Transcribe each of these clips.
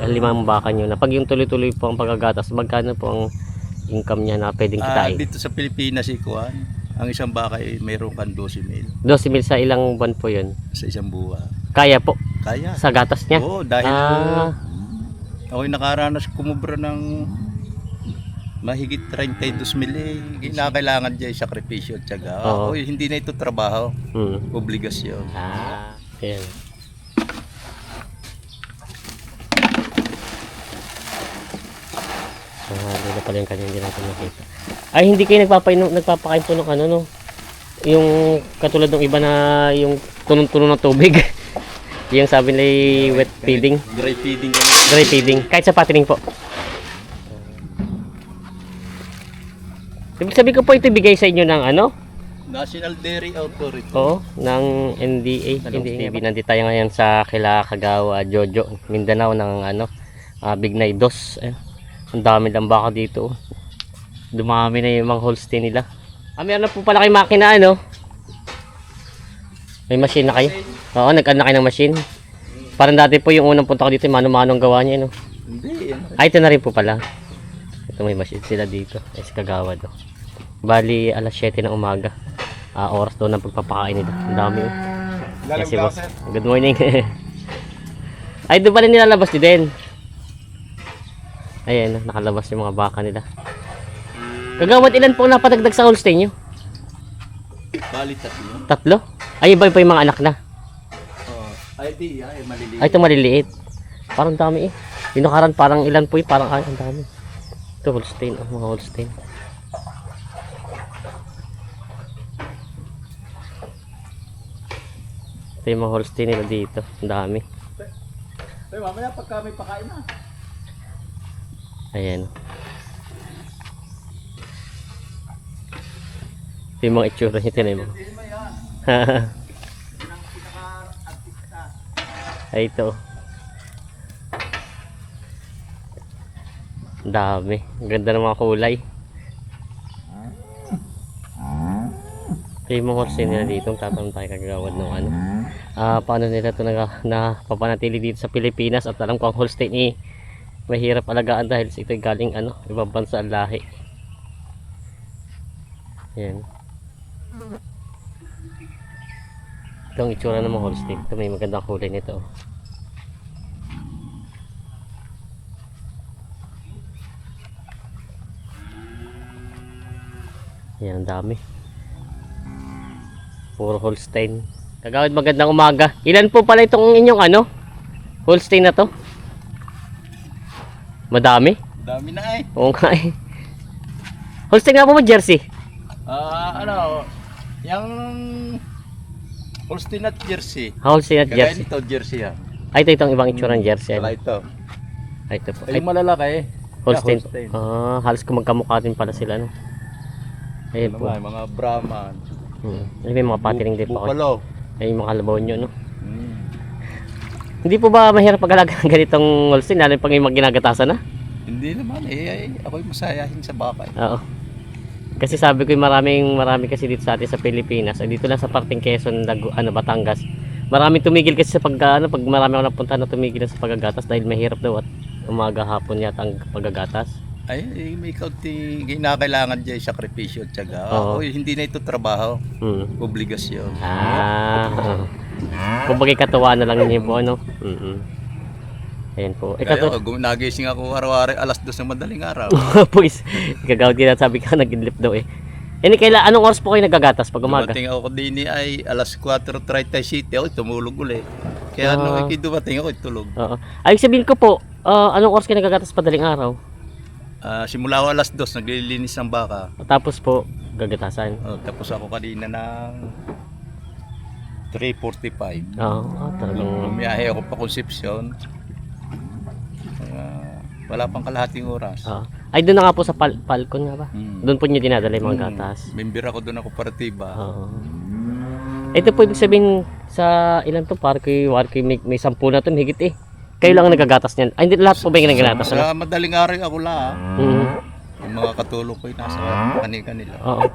limang baka nyo na pag yung tuloy-tuloy po ang pagkagatas, magkano po ang income niya na pwedeng kitain? Dito sa Pilipinas, ikuan, ang isang baka ay mayroon kang 12,000 12,000 sa ilang buwan po yun? sa isang buwan. Kaya po? Kaya. Sa gatas niya? Oo, dahil ako'y nakaranas kumubra ng mahigit 32,000 eh. Kinakailangan dyan sakripisyo at syaga. Oo. Ako'y hindi na ito trabaho. Obligasyon. Ayan. Doon na pala yung kanya, hindi natin nakita. Ay, hindi kayo nagpapakain po ng ano, no? Yung katulad ng iba na yung tunong-tunog ng tubig. Yung sabi nila wet feeding. Dry feeding. Dry feeding. Kahit sa patining po. Ibig sabihin ko po ito bigay sa inyo ng ano? National Dairy Authority. Oo, ng NDA. NDA. Nandito tayo ngayon sa Kila Kagawa, Jojo, Mindanao ng ano, Bignay Dos. Ang dami lang baka dito. Dumami na yung mga Holstein nila. Meron na po pala kayo makina, ano? May machine na kayo? Oo, nag-ano na kayo ng machine. Parang dati po yung unang punta ko dito, mano-mano ang gawa niya, no? Hindi. Ito na rin po pala. Ito may machine sila dito. Sa Kagawa do. Bali, alas 7 ng umaga. Oras doon ng pagpapakain nila. Ang dami, oh. Yes, boss. Good morning. Ay, doon pala nilalabas din. Ayan, nakalabas yung mga baka nila. Kagawad, ilan po napadagdag sa Holstein nyo? Bali tatlo. Tatlo? Ay, iba pa yung mga anak na. Ay, di. Ay, maliliit. Ay, ito maliliit. Parang dami eh. Yung nakaraan, parang ilan po eh. Parang ay, ang dami. Ito, Holstein. Mga Holstein. Ito yung mga Holstein nila dito. Ang dami. Ay, mamaya pagka may pakain na. Ayan. Ito yung mga itsura nyo. Tinan mo. Ay, ito. Ang dami. Ang ganda ng mga kulay. Ito yung mga horse nila dito. Tatanong tayo kagawad ng ano. Paano nila ito napapanatili dito sa Pilipinas. At alam ko ang Holstein eh, mahirap alagaan dahil ito galing ano, ibang bansa ang lahi. Ayan. Ito ang itsura ng mga Holstein. Ito may magandang kulay nito. Ayan, ang dami. Puro Holstein. Kagawad, magandang umaga. Ilan po pala itong inyong ano? Holstein na to? Madami? Dami na eh. Oo nga eh. Holstein nga po mo, jersey? Yung Holstein at jersey. Holstein at Kagaya jersey. nito, jersey ha. Ay, ito itong ibang itsura ng jersey. Kala ito. Ay, ito po. Ay, yung malalaki eh. Holstein. Holstein. Halos magkamukha din pala sila, no? Ayun po. Mga Brahman. Ay, may mga patining din po. Bukalo. Ay, mga halabonyo, no? Hindi po ba mahirap pag-alaga ng ganitong Holstein? Lalo pag may mga ginagatasan na? Hindi naman eh. Ako'y masayahin sa baka eh. Oo. Kasi sabi ko marami kasi dito sa atin sa Pilipinas. Ay, dito lang sa parting Quezon, Batangas. Maraming tumigil kasi sa pag marami ako napunta na tumigil sa paggagatas dahil mahirap daw at umaga hapon yata ang paggagatas. Ay, may kaunti kinakailangan dyan sakripisyo at syaga. Oo. Ako'y hindi na ito trabaho. Obligasyon. Kumbaga katuwaan na lang ninyo po, ano? Ayan po. Kaya nagising ako araw-araw alas 2 ng madaling araw. Pues, gagawin din sabi ka nag-idlip daw eh. Anong oras po kayo nagagatas pag umaga? Dumating ako din ay alas 4:37 ako tumulog ulit. Kaya nung dumating ako tulog. Oo. Ay, sabihin ko po, anong oras kayo nagagatas padaling araw? Simula ako alas 2 naglilinis ng baka. Tapos po, gagatasan. Tapos ako kanina ng 3:45. Talagang Bumiyahe ako pa Concepcion. Wala pang kalahating oras. Ay, doon na nga po sa Falcon nga ba? Doon po niyo dinadala yung mga gatas. Member ako doon ako paratiba. Ito po ibig sabihin sa ilan to? Parkoy may 10 na to, higit eh. Kayo lang ang nagagatas niyan. Ay, hindi lahat po ba yung nagagatas? Sa madaling araw ako lang. Yung mga katulong ko nasa kanila. Oo.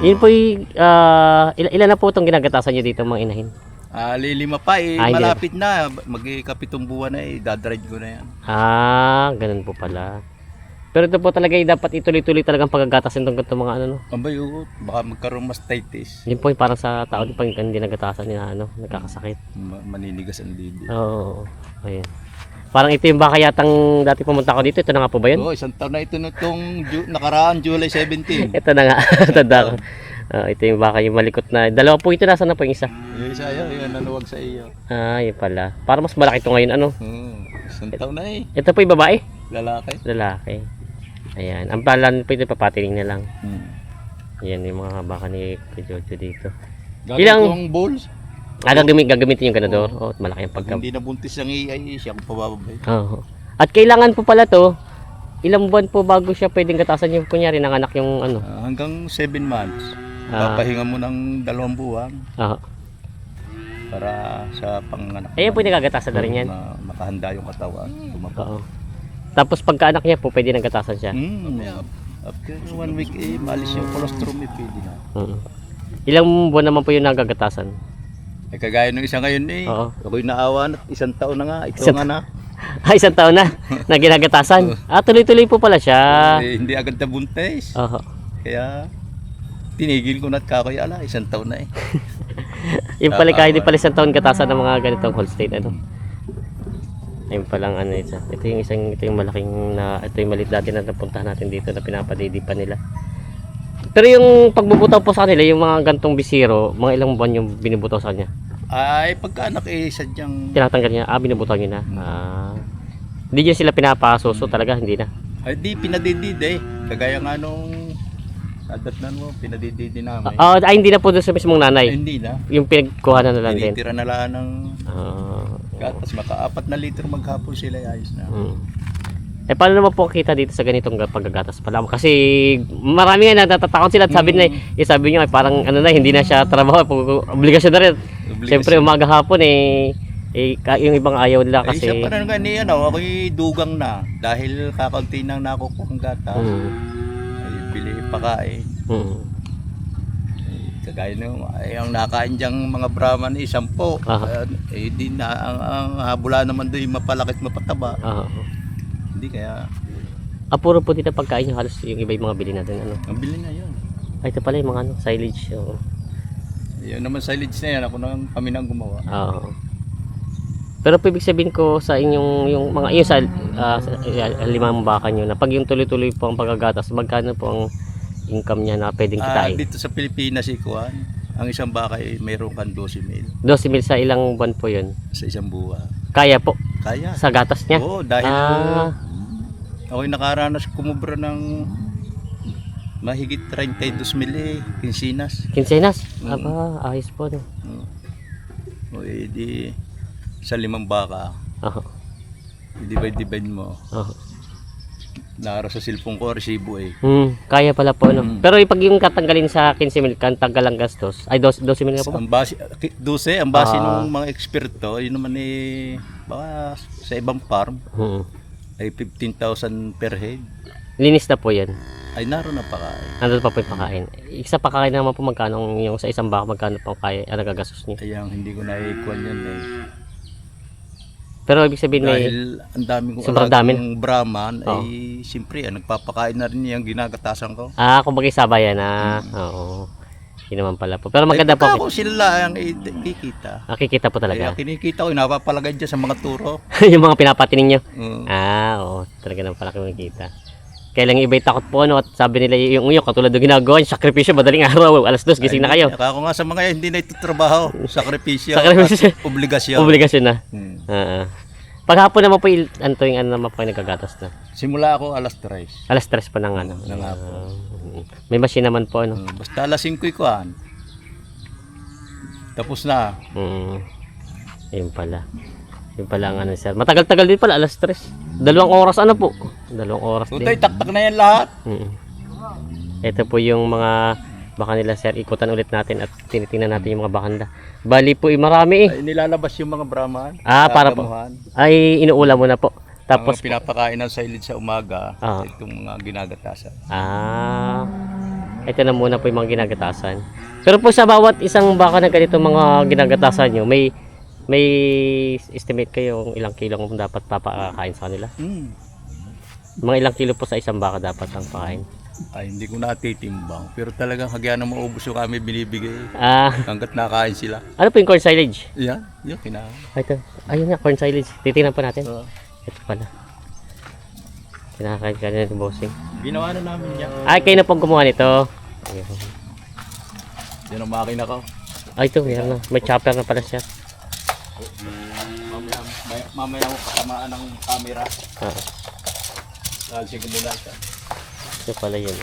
Yun po ilan na po itong ginagatasan niyo dito mga inahin? Lilima pa eh, Hindi. malapit na. Magkapitong buwan na eh, dadrive ko na yan. Ganun po pala. Pero ito po talaga dapat ituloy-tuloy talagang pagagatasin itong mga ano, no? Ambay, baka magkaroon mastitis. Yun po yung parang sa tao din pag hindi nagatasan nila, ano, nagkakasakit. Maninigas ang didi. Oo. Ayun. Parang ito yung baka yatang dati pumunta ko dito. Ito na nga po ba yun? Oo, isang taon na ito nitong nakaraan, July 17. Ito na nga. Tanda ko. Ito yung baka yung malikot na. Dalawa po ito. Nasaan na po yung isa? Yung isa yun, naluwag sa iyo. Yun pala. Para mas malaki ito ngayon, ano? Isang taon na eh. Ito po yung babae? Lalaki. Lalaki. Ayan. Ang palan po ito, papatiling na lang. Ayan yung mga baka ni Jojo dito. Gagawin kong balls. Gagamitin yung ganador. Malaki yung pagka. Hindi nabuntis ng AI, siya kung pababay. At kailangan po pala to, ilang buwan po bago siya pwedeng gatasan yung kunyari nanganak yung ano? Hanggang 7 months. Papahinga mo ng 2 buwan para sa panganak. Ayun po nagagatasan na rin yan. Makahanda yung katawan. Tapos pagkaanak niya po, pwede nang gatasan siya. After 1 week, maalis yung colostrum, pwede na. Ilang buwan naman po yung nagagatasan? Kagaya nung isa ngayon eh. Ako'y naawa na, 1 taon na nga. Ito nga na. 1 taon na na ginagatasan. Tuloy-tuloy po pala siya. Hindi agad na buntis. Kaya tinigil ko na at kakoy, 1 taon na eh. Yung pala kahit di pala 1 taon gatasan ng mga ganitong Holstein, ano? Ayun palang ano isa. Ito yung malaking ito yung maliit dati na napuntahan natin dito na pinapadidipan nila. Pero yung pagbubutaw po sa kanila, yung mga gantong bisiro, mga ilang buwan yung binubutaw sa kanya? Ay, pagkaanak eh, sadyang... Tinatanggal niya? Binubutaw niya na? Hindi niya sila pinapasuso talaga, hindi na? Ay, di, pinadidid eh. Kagaya nga nung... Nadatnan mo, pinadidid namin. Hindi na po doon sa mismong nanay? Hindi na. Yung pinagkuha na lang din? Tinitira na lang ng... Tapos maka-4 na litro maghapon sila, ayos na. Paano naman po kita dito sa ganitong paggagatas pala? Kasi marami nga natatakot sila at sabi niyo parang ano na, hindi na siya trabaho, obligasyon na rin. Siyempre umaga hapon yung ibang ayaw nila kasi... Siya pa rin nga ako'y dugang na. Dahil kakaunti nang nakukuha ng gatas. Bili pakain. Kagaya nung ang nakain diyang mga Brahman 10. Di na, ang habula naman doon mapalakit mapataba. Hindi kaya... puro po dito pagkain yung halos yung iba yung mga bili natin, ano? Ang bili na yun. Ito pala yung mga silage. Yun naman silage na yan, kami nang gumawa. Pero ibig sabihin ko sa inyong yung mga iyo sa 5 baka nyo na pag yung tuloy-tuloy po ang pagagatas, magkano po ang income niya na pwedeng kitain? Dito sa Pilipinas ang isang baka mayroon kang 12,000. 12,000 sa ilang buwan po yun? Sa isang buwan. Kaya po? Kaya. Sa gatas niya? Oo, dahil ako'y nakaranas kumubra ng mahigit 32,000 kinsinas. Kinsinas? Ayos po. No? Di sa 5 baka. I-divide mo. Nara sa cellphone ko, resibo eh. Kaya pala po, no? Pero pag yung katanggalin sa 15,000, tanggal ang gastos. Ay, 12,000 nga po ba? Ang base, 12, ang base ng mga eksperto, yun naman baka sa ibang farm, ay 15,000 per head. Linis na po yan. Ay, naroon na pakain. Nandun pa po yung pakain. Isa pakain naman po magkano yung sa isang baka, magkano po kaya nagagastos niya? Kaya hindi ko na-equal yan eh. Pero ibig sabihin dahil ang daming alagang Brahman ay siyempre nagpapakain na rin yung ginagatasan ko. Kumbaga sabayan na. Oo. Yun naman pala po. Pero maganda po. Ako sila ang kikita. Kikita po talaga. Kinikita ko, napapalagay dyan sa mga turo. Yung mga pinapatining nyo? Oo. Talaga naman pala kumikita. Kaya lang iba'y takot po, no? At sabi nila yung katulad ng ginagawa, sakripisyo, madaling araw, 2:00, gising na kayo. Ako nga sa mga hindi na itutrabaho, sakripisyo, obligasyon. Obligasyon na. Paghapon naman po, ano naman po kayo nagagatas na? Simula ako 3:00. 3:00 pa ng ano? Ng hapon. May machine naman po, ano? Basta 5:00 kuhan. Tapos na. Yun pala. Yung pala ang ano, sir. Matagal-tagal din pala, 3:00. 2 oras ano po? 2 oras din. Tutay, taktak na yan lahat. Ito po yung mga baka nila, sir. Ikutan ulit natin at tinitingnan natin yung mga bakanda. Bali po, marami eh. Ay, nilalabas yung mga Brahman. Para po. Ay, inuula mo na po. Tapos pinapakain ng silage sa umaga. Itong mga ginagatasan. Ito na muna po yung mga ginagatasan. Pero po sa bawat isang baka na ganito mga ginagatasan nyo, may estimate kayo kung ilang kilo kung dapat papakain sa kanila? Mga ilang kilo po sa isang baka dapat ang pakain? Ay, hindi ko natitimbang. Pero talagang hagyan na maubos yung kami binibigay. Ah, Hanggat nakain sila. ano po yung corn silage? Yan, yun, kinain. Ito, ayun nga, corn silage. Titingnan po natin. So, Ito pala. Kinakain ka na ng bossing. ginawa na namin yan. Ay, kayo na pong gumawa nito. Ayun. Yan ang makina ko. Ay, ito, meron na. May chopper na pala siya. Mamaya ko katamaan ng camera. Ah, Dahil siya gumula siya. ito pala yun.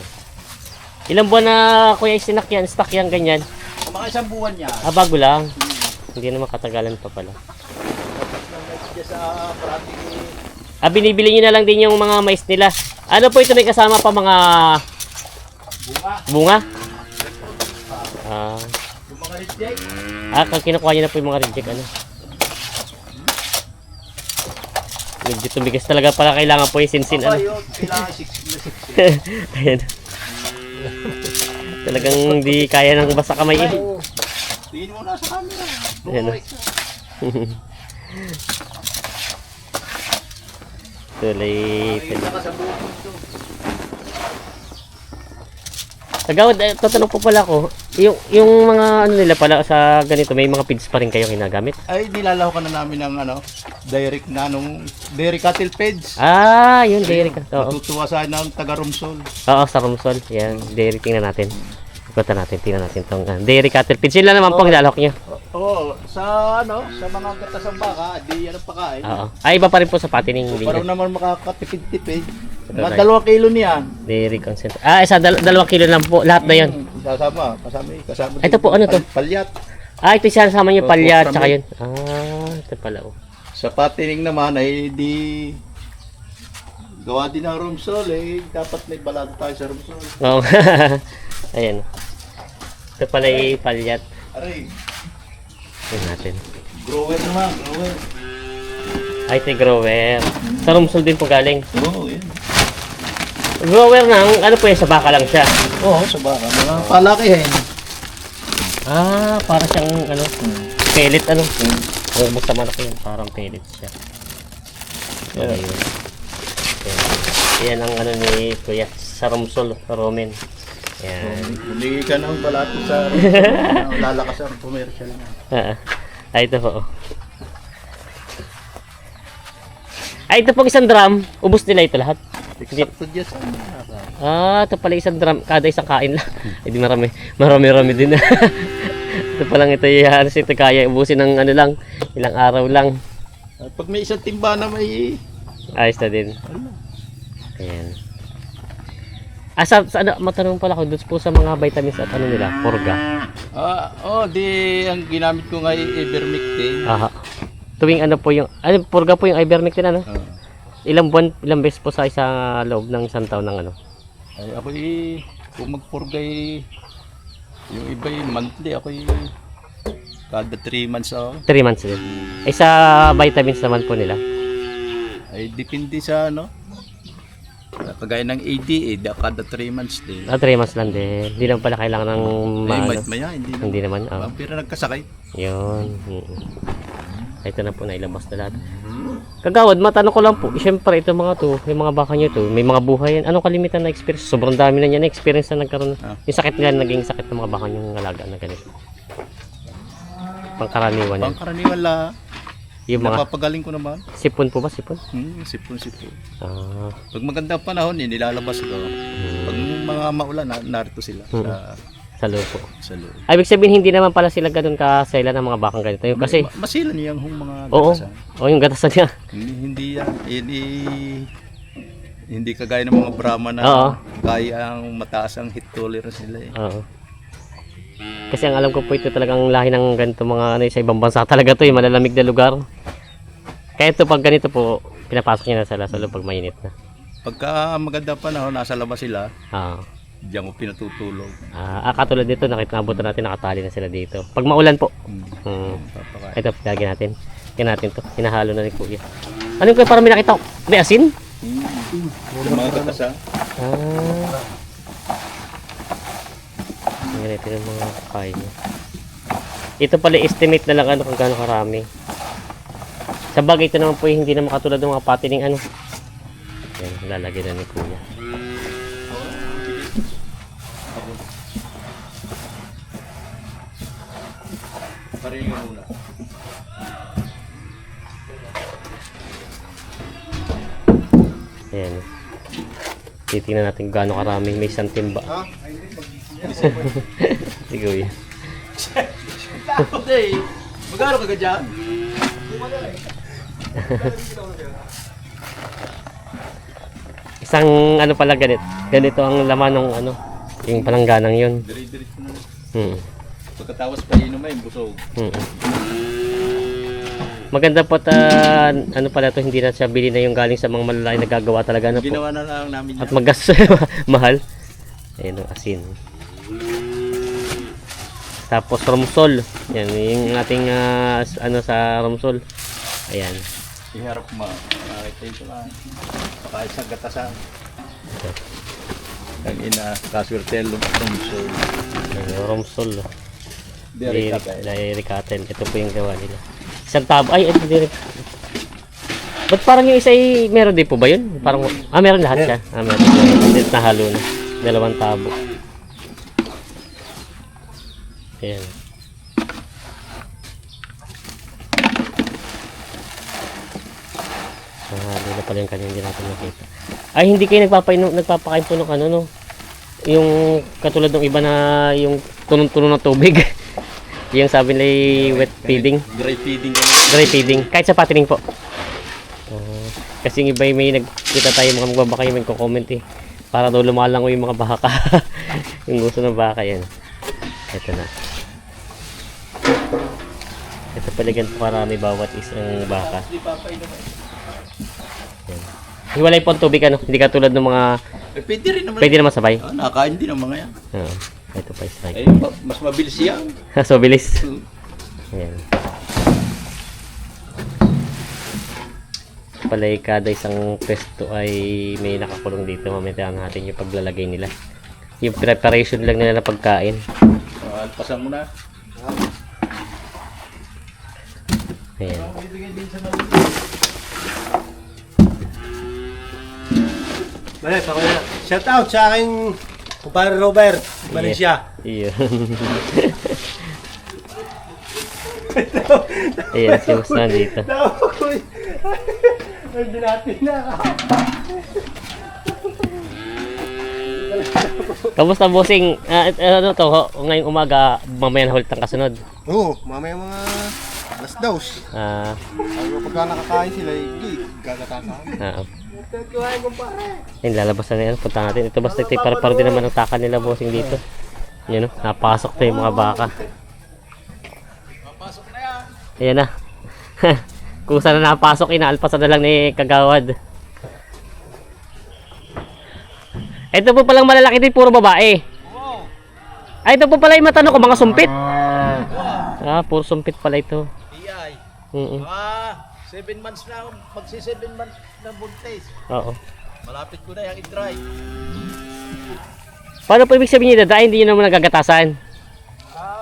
Ilang buwan na kuya isinak yan, stock yan, ganyan? Mga isang buwan niya. Ah, bago lang. Hindi naman katagalan pa pala. Diyan sa parating Ah, binibili nyo na lang din yung mga mais nila. Ano po ito, may kasama pa mga bunga. bunga? Ah, Yung mga reject. kung kinukuha nyo na po yung mga reject, ano? Medyo tumigas talaga pala, kailangan po yung sinsin, ano? Yun, kailangan 6. Ayan. Talagang hindi kaya ng basa kamay eh. Tingin mo na sa camera. Ayan. Tuloy. Tingin ka sa buong mundo. Kagawad, tatanong po pala ko, yung mga ano nila pala sa ganito, may mga feeds pa rin kayo ginagamit? Ay, nilalaw ka na namin ng direct na dairy cattle feeds. Ah, yun, dairy ka. Oo. Matutuwa sa ng taga Romsol. Oo, sa Romsol. Yan, dairy, tingnan natin. Ikutan natin, tingnan natin itong dairy cattle feeds. Sila naman po ang nilalawak nyo. Oo, sa mga gatas ng baka, di yan ang pakain. Oo. Ay, iba pa rin po sa patining Para linya. naman makakatipid-tipid. Right. 2 kilo niyan. Dairy concent. Ah, isa, 2 kilo lang po. Lahat na yun. Kasama. Ito po, ano to? Palyat. Ah, ito siya sama nyo, Oo, palya, kami. tsaka yun. Ah, ito pala. Oh. Sa patining naman ay di gawa din ng Romsol dapat may balado tayo sa Romsol. Oo. Ayan. Ito pala yung palyat. Aray, Tingnan natin. grower naman, grower. Ay, ito yung grower. Sa Romsol din po galing. Oo, yan. Grower ng, ano po yan, sa baka lang siya. Oo, sa baka. Mga palakihin. Ah, para siyang, ano, pellet, ano. Ubus sa manok yun, parang pellet siya. Yeah. Okay, yun. Yan ang ano ni Kuya, sa Romsol, sa Romen. Yan. Bumili ka ng balato sa lalakas ang commercial na. Ay, ito po. Ay, ito pong isang drum. Ubus nila ito lahat. Eksakto dyan sa Ah, ito pala isang drum. Kada isang kain lang. Ay, di marami. Marami din. Ito palang ito yan. Ito kaya ubusin ng ano lang. Ilang araw lang. Pag may isang timba na may Ayos na din. Ayan. Ah, sa ano, matanong pala ko doon po sa mga vitamins at ano nila, Porga. di ang ginamit ko nga ivermectin. Aha. Tuwing ano po yung, ano, Porga po yung ivermectin, ano? Ilang buwan, ilang beses po sa isang loob ng isang taon ng ano? Ay, ako kung magpurgay, yung iba monthly, ako kada 3 months ako. 3 months din. Ay sa vitamins naman po nila. Ay, depende sa kagaya ng ADA, kada 3 months din. Ah, 3 months lang din. Hindi lang pala kailangan ng Maya, Hindi naman. Oh. Pero nagkasakay. Yun. Ito na po, nailabas na lahat. Kagawad, matanong ko lang po. Siyempre, ito mga to, yung mga baka nyo to, may mga buhay yan. Anong kalimitan na experience? Sobrang dami na niya na experience na nagkaroon. Yung sakit nila, naging sakit ng mga baka nyo alaga na ganito. Pangkaraniwan yan. Pangkaraniwan la. Yung mga Napapagaling ko naman. sipon po ba? Sipon? Sipon. Ah. Pag magandang panahon, nilalabas ko. Pag mga maulan, narito sila Sa loob po. sa loob. Ibig sabihin, hindi naman pala sila ganun kasela ng mga bakang ganito. Yung kasi, Masila niya yung mga oo. gatasan. Yung gatasan niya. Hindi yan. Hindi kagaya ng mga Brahma na Oo. kaya ang mataas ang heat tolerance nila eh. Oo. Kasi ang alam ko po ito talagang lahi ng ganito mga ano, sa ibang bansa talaga to, yung malalamig na lugar. Kaya ito pag ganito po, pinapasok niya na sa loob pag mainit na. Pagka maganda panahon, nasa labas sila, Ah. diyan ko pinatutulog. Katulad dito, nakita natin, nakatali na sila dito. Pag maulan po. Papakain. Ito, lagyan natin. Tingnan natin to. Hinahalo na ni Kuya. Ano yung kuya, parang may nakita ko? May asin? Yung mga gatasan. Ito yung mga kakain niya. Ito pala estimate na lang ano kung gaano karami. Sa bagay ito naman po hindi na makatulad ng mga patining ano. Yan, lalagyan na ni Kuya. Pareho muna. Ayan. Titingnan natin kung gaano karami. May isang timba. Si Kuya. Magkano ka dyan? Isang ano pala ganito ang laman ng ano, yung palangganang yun. Dire-diretso na. Hmm. Pagkatapos painom ay busog. Hmm. Maganda po ano pala to, hindi na siya bili na yung galing sa mga malalaki na gagawa talaga na po. Ginawa na lang namin yan. At magastos mahal. Ayun ang asin. Tapos romsol. Yan yung ating ano sa romsol. Ayan. Iharap mo. Nakita ito lang. Baka isang gatasan. Ang ina, kaswertel, romsol. Ayan, romsol. Dirikatel. Dirikatel. Ito po yung gawa nila. Isang tabo. Ay, ito direct. Ba't parang yung isa ay meron din po ba yun? Parang, meron lahat siya. Meron. Hindi nahalo na. 2 tabo. Ayan. Doon na pala yung kanya hindi natin nakita. Ay, hindi kayo nagpapakain po ng ano, no? Yung katulad ng iba na yung tunon-tunon ng tubig. Yung sabi nila wet feeding. Dry feeding. Dry feeding. Kahit sa patining po. Kasi yung iba may nagkita tayo mga magbabaka yung magko-comment eh. Para daw lumalango yung mga baka. Yung gusto ng baka yan. Ito na. Ito pala ganito karami bawat isang baka. Yan. Hiwalay po ang tubig ano. Hindi katulad ng mga... Pwede rin naman. Pwede naman sabay. Nakakain din ang mga yan. Ito pa strike. Ay, mas mabilis yan. So bilis. Ayan. Palay kada isang pesto ay may nakakulong dito. Mamaya natin yung paglalagay nila. Yung preparation lang nila na pagkain. Alpasan mo na. Ayan. Malit, ako na. Shout out sa aking kumpare Robert, Valencia. Iyon. Ayan si Usman dito. Hindi natin na. Kamusta bossing? Ano to? Ngayong umaga, mamaya na hulit ang kasunod. Oo, mamaya mga alas daws. Pagka nakakain sila, hindi gagatasan. Ayun, lalabas na yan. Punta natin. Ito basta para din naman ang taka nila bossing dito. Yan o, napasok na yung mga baka. Papasok na yan. Ayan na. Kung saan na napasok, inaalpasan na lang ni Kagawad. Ito po palang malalaki din, puro babae. Wow. Ay, ito po pala yung matanong ko, mga sumpit. Puro sumpit pala ito. Iyay. 7 months na, magsi 7 months na buntis. Oo. Malapit ko na yung i-dry. Paano po ibig sabihin niya, dahil hindi nyo naman nagagatasan?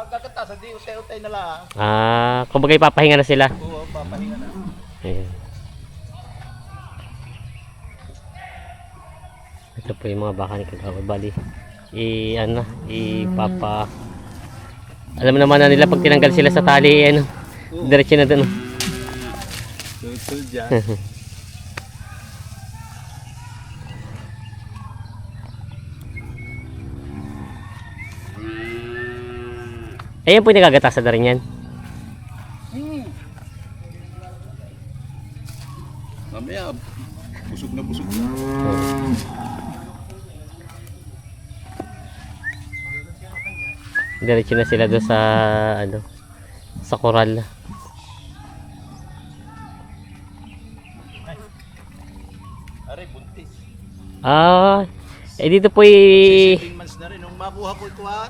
Gagatasan, di utay-utay na lang. Kumbaga ipapahinga na sila. Oo, papahinga na. Ayan. Ito po yung mga baka ni Kagawad. Bali, alam naman na nila pag tinanggal sila sa tali, diretso na dun. Tul dyan. Ayan po yung nagagatasan na rin yan. Mamaya, busog na busog na. Diretso na sila doon sa sa koral. Aray, buntis. Dito po 7 months na rin. Nung makuha ko ituan.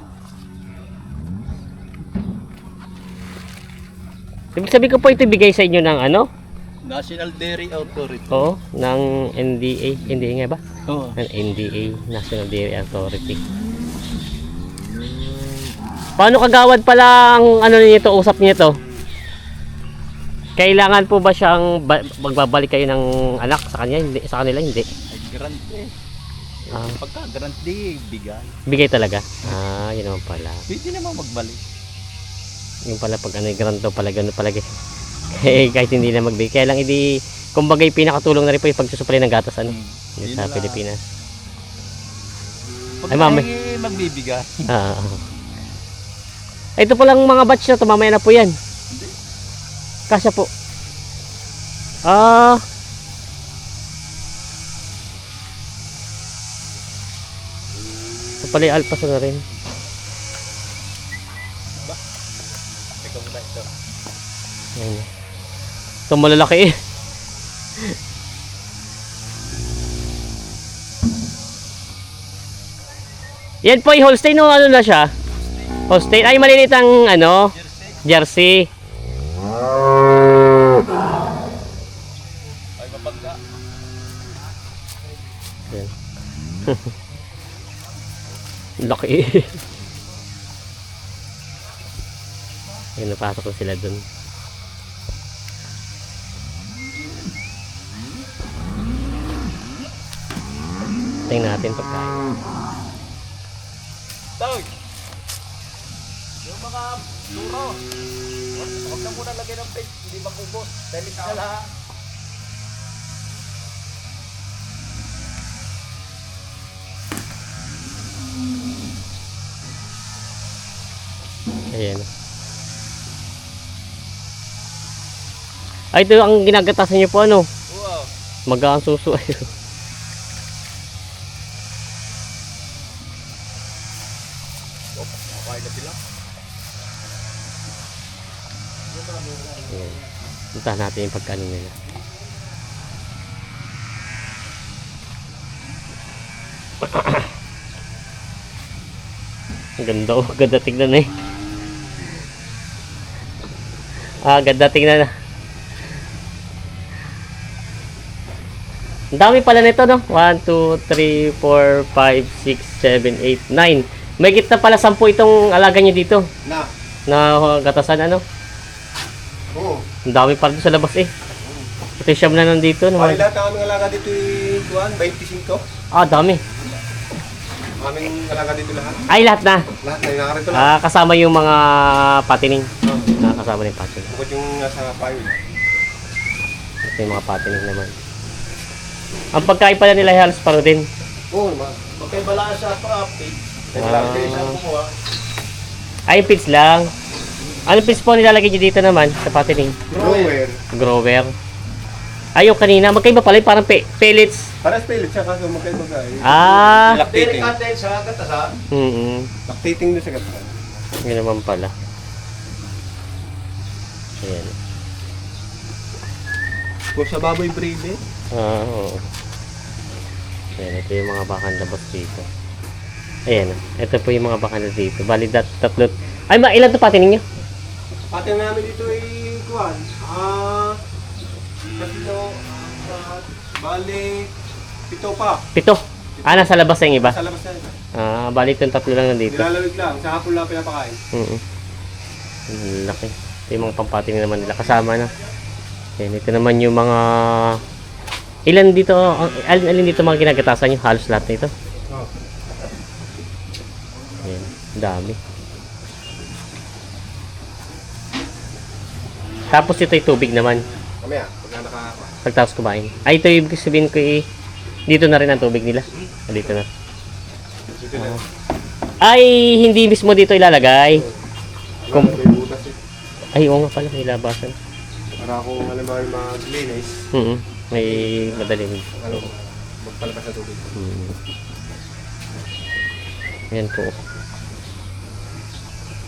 Ibig sabihin ko po ito bigay sa inyo ng National Dairy Authority. Oo, ng NDA. NDA nga ba? Oo. Ng NDA, National Dairy Authority. Paano kagawad pala ang ano nito, usap niyo? Kailangan po ba siyang magbabalik kayo ng anak sa kanya? Hindi, sa kanila hindi. Ay, grant eh. Pagka grant di, bigay. Bigay talaga. Yun naman pala. Pwede naman magbalik. Yung pala pag ano, grant daw pala gano'n pala. Kahit hindi na magbigay. Kaya lang hindi, kumbaga yung pinakatulong na rin po yung pagsusupply ng gatas ano, Yun sa lang. Pilipinas. Pag Ay, mami. magbibigay. Ito palang mga batch na to, mamaya na po yan. Kasya po. Ito pala yung alpasa na rin. Ikaw muna ito. Ayan. Ito malalaki eh. Yan po yung Holstein, no? Ano na siya? Holstein. Ay, maliliit ang ano? Jersey. Ay, mapagka. Yan. Laki. Ayun, napasok ko sila dun. Tingnan natin pagkain. Tawag! Yung mga luro. Huwag na muna lagyan ng page. Hindi makubos. Dahil ka lahat. Ayan. Ay, ito ang ginagatasan niyo po ano? Wow. Magaan suso. Makain na sila. Ayan. Puntahan natin yung pagkano nila. Ang ganda oh, ganda tignan eh. Ganda tignan na. Ang dami pala nito no. 1, 2, 3, 4, 5, 6, 7, 8, 9. May gitna pala 10 itong alaga niyo dito. Na gatasan ano. Oo. Ang dami pala dito sa labas eh. Ito siyam na nandito no. Ay, lahat ang aming alaga dito ay 25. Dami. Aming alaga dito lahat. Ay, lahat na. Lahat na inakarito lahat. Kasama yung mga patining. Kasama na yung patining. Bukod yung nasa payo. Ito yung mga patining naman. Ang pagkain pala nila halos paro din. Oo, naman. Magkaibalaan sa page. Kailangan kayo sa kumuha. Ay, pits lang. Anong pits po nilalagay nyo dito naman sa patining? Grower. Grower. Ay, yung kanina. Magkaiba pala yung parang pellets. Paras pellet siya kaso magkaiba ka eh. Lactating. Lactating sa katasan. Lactating doon sa gatasan. Yun naman pala. Ayan. Kung sa baboy brave Oo. Ayan, ito yung mga bakang labas dito. Ayan, ito po yung mga bakang na dito. Bali, tatlo. Ay, ilan ito patining nyo? Pati namin dito ay kuwan. Tatlo, bali, 7 pa. 7. Nasa labas na yung iba. Sa labas na ito. Bali itong 3 lang nandito. Nilalawig lang. Sa hapon lang pinapakain. Laki. Ito yung mga pampatining naman nila. Kasama na. Ayan, ito naman yung mga... Ilan dito, alin dito mga ginagatasan nyo? Halos lahat na ito. Oh. Ayan, dami. Tapos ito yung tubig naman. Mamaya, pagka nakakakuha. Pagtapos kumain. Ay, ito yung ibig sabihin ko dito na rin ang tubig nila. Dito na. Dito na. Ay, hindi mismo dito ilalagay. May butas eh. Ay, oo nga pala, may labasan. Para kung alam mo yung mag-linis, May madaling. magpalabas sa tubig. Yan po.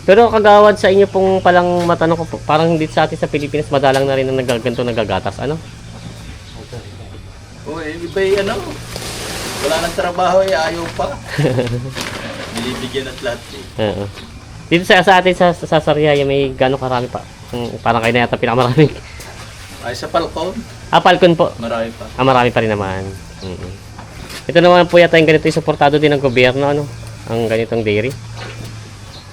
Pero kagawad sa inyo pong palang matanong ko po, parang hindi sa atin sa Pilipinas madalang na rin ang nagaganto nagagatas, ano? Oo, iba wala nang trabaho ayaw pa. Binibigyan at lahat eh. Oo. Dito sa atin sa Sariaya may gano'ng karami pa. Parang kayo na yata pinakamarami. Ay, sa Falcon, Falcon po. marami pa. Marami pa rin naman. Ito naman po yata yung ganito yung suportado din ng gobyerno, ano? Ang ganitong dairy.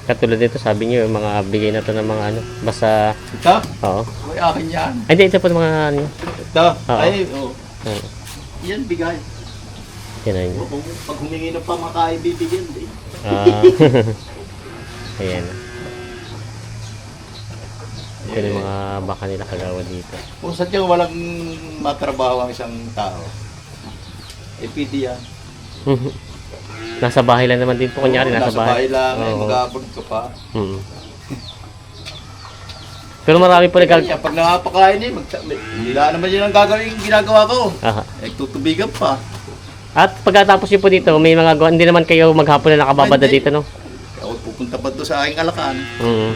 Katulad dito, sabi niyo, yung mga bigay na to ng mga ano, basta, Ito? oo. May akin yan. Ay, hindi, ito po mga ano. Ito? Oo. Ay, oh. Oo. Yan, bigay. Tinan niyo. Kung pag humingi ng pamakain, bibigyan din. Ah. Ayan. Ito yung mga baka nila kagawa dito. Kung sadyang walang matrabaho ang isang tao, eh pwede yan. Nasa bahay lang naman din po, kunyari, nasa bahay. lang, Oo. mag-aabot ka pa. Mm. Pero marami po Kaya pag nakapakain eh, nila naman yun ang ginagawa ko. Aha. Eh, tutubigan pa. At pagkatapos niyo po dito, may mga hindi naman kayo maghapon na nakababada Hindi. dito, no? Ako pupunta pa doon sa aking alakan. Mm.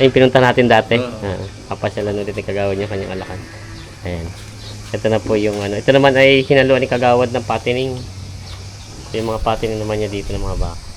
Ay, pinunta natin dati. Oo. Kapasyalan ulit ni Kagawad niya kanyang alakan. Ayan. Ito na po yung ano. Ito naman ay hinaluan ni Kagawad ng patining. Ito yung mga patining naman niya dito ng mga baka.